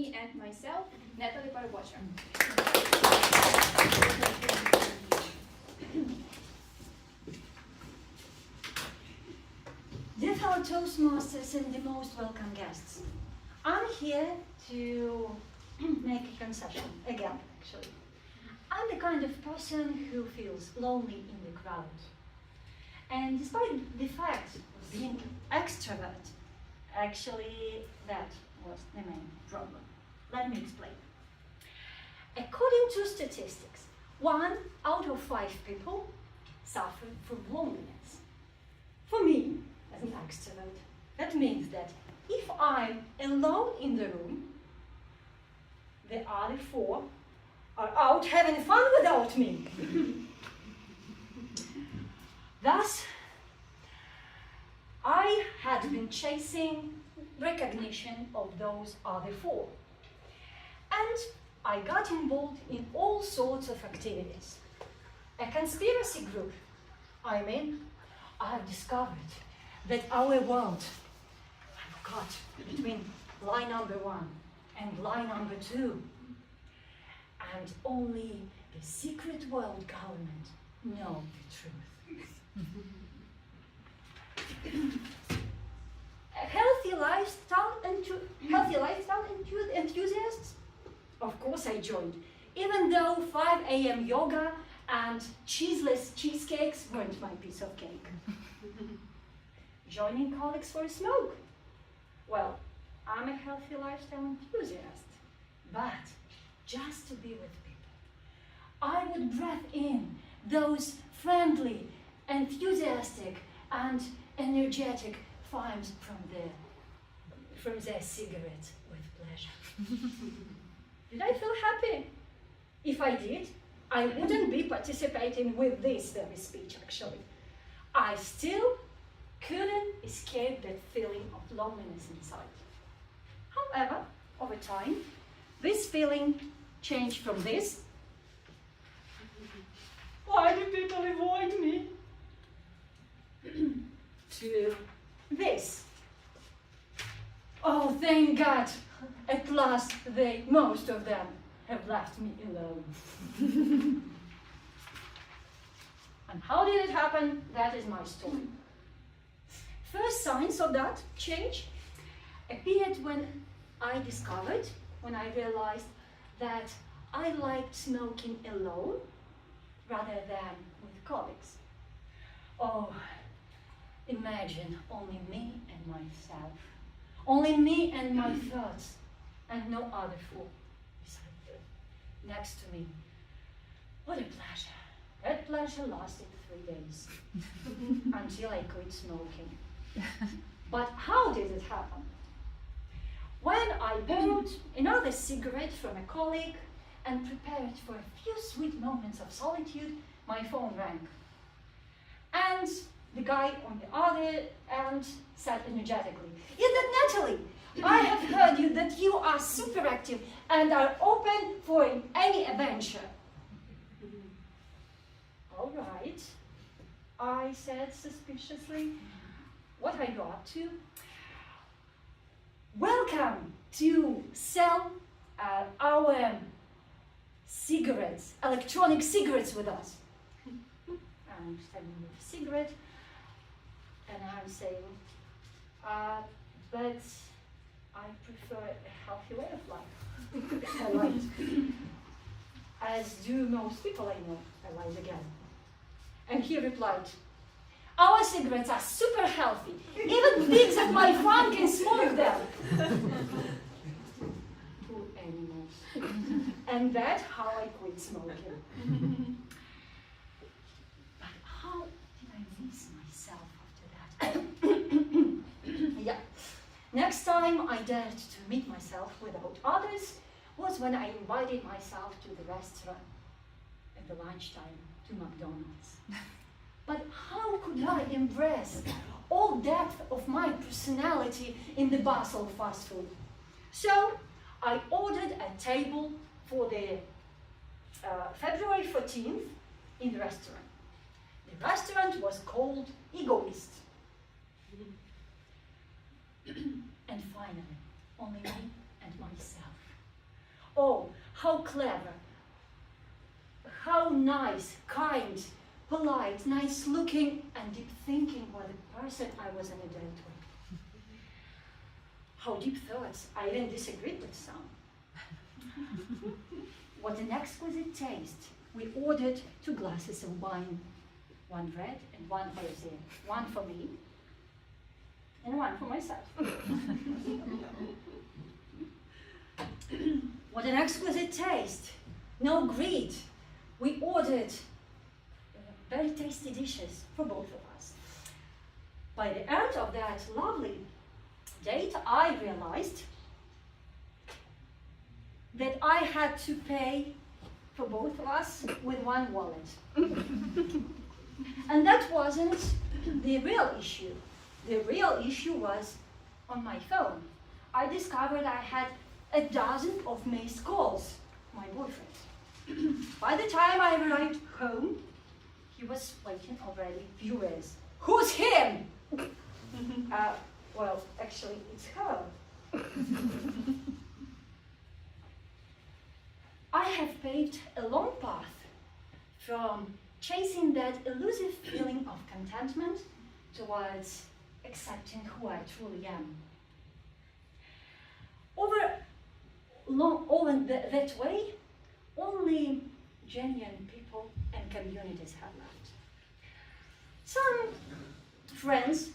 me and myself, Nataly Parubocha. Dear fellow Toastmasters and the most welcome guests, I'm here to make a concession, again actually. I'm the kind of person who feels lonely in the crowd. And despite the fact of being extrovert, actually that was the main problem. Let me explain. According to statistics, 1 out of 5 people suffer from loneliness. For me, as an extrovert, that means that if I'm alone in the room, the other 4 are out having fun without me. Thus, I had been chasing recognition of those other 4. And I got involved in all sorts of activities. A conspiracy group. I have discovered that our world, I've got between lie number 1 and lie number 2. And only the secret world government know the truth. Healthy lifestyle enthusiasts? Of course I joined, even though 5 a.m. yoga and cheeseless cheesecakes weren't my piece of cake. Joining colleagues for a smoke? Well, I'm a healthy lifestyle enthusiast, but just to be with people. I would breathe in those friendly, enthusiastic, and energetic fumes from their cigarette with pleasure. Did I feel happy? If I did, I wouldn't be participating with this very speech, actually. I still couldn't escape that feeling of loneliness inside. However, over time, this feeling changed from this. Why do people avoid me? To this. Oh, thank God! At last, most of them, have left me alone. And how did it happen? That is my story. First signs of that change appeared when I realized that I liked smoking alone rather than with colleagues. Oh, imagine only me and myself, only me and my thoughts, and no other fool next to me. What a pleasure. That pleasure lasted 3 days until I quit smoking. But how did it happen? When I borrowed another cigarette from a colleague and prepared for a few sweet moments of solitude, my phone rang. And the guy on the other end said energetically, "Is that Nataly? I have heard that you are super active and are open for any adventure." "All right," I said suspiciously. "What are you up to?" "Welcome to sell our cigarettes, electronic cigarettes with us." I'm standing with a cigarette and I'm saying, "But I prefer a healthy way of life." I lied. As do most people I know. I lied again. And he replied, "Our cigarettes are super healthy. Even pigs at my farm can smoke them." Poor animals. And that's how I quit smoking. But how did I miss myself after that? Yeah. Next time I dared to meet myself without others was when I invited myself to the restaurant at the lunchtime, to McDonald's. But how could I embrace all depth of my personality in the bustle of fast food? So I ordered a table for the February 14th in the restaurant. The restaurant was called Egoist. And finally, only me and myself. oh, how clever, how nice, kind, polite, nice looking, and deep thinking was the person I was on a date with. How deep thoughts, I even disagreed with some. What an exquisite taste. We ordered 2 glasses of wine, 1 red and 1 rosé, 1 for me and 1 for myself. What an exquisite taste. No greed. We ordered very tasty dishes for both of us. By the end of that lovely date, I realized that I had to pay for both of us with 1 wallet. And that wasn't the real issue. The real issue was on my phone. I discovered I had a dozen of missed calls, my boyfriend. By the time I arrived home, he was waiting already, furious. Who's him? Well, actually, it's her. I have paved a long path from chasing that elusive feeling of contentment towards accepting who I truly am. Over that way, only genuine people and communities have left. Some friends,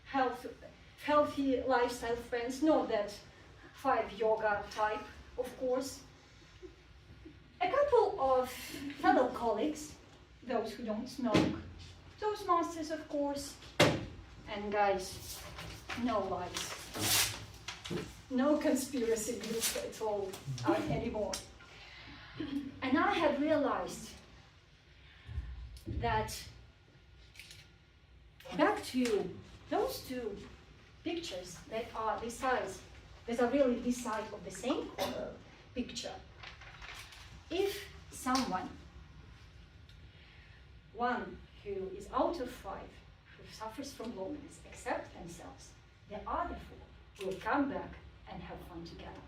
healthy lifestyle friends, not that 5 yoga type, of course. A couple of fellow colleagues, those who don't smoke, Toastmasters, of course, and guys, no lies. No conspiracy groups at all anymore. And I have realized that back to those 2 pictures that are this size, that are really this side of the same picture. If someone, one who is out of 5, who suffers from loneliness, accept themselves, the other 4 will come back and have fun together.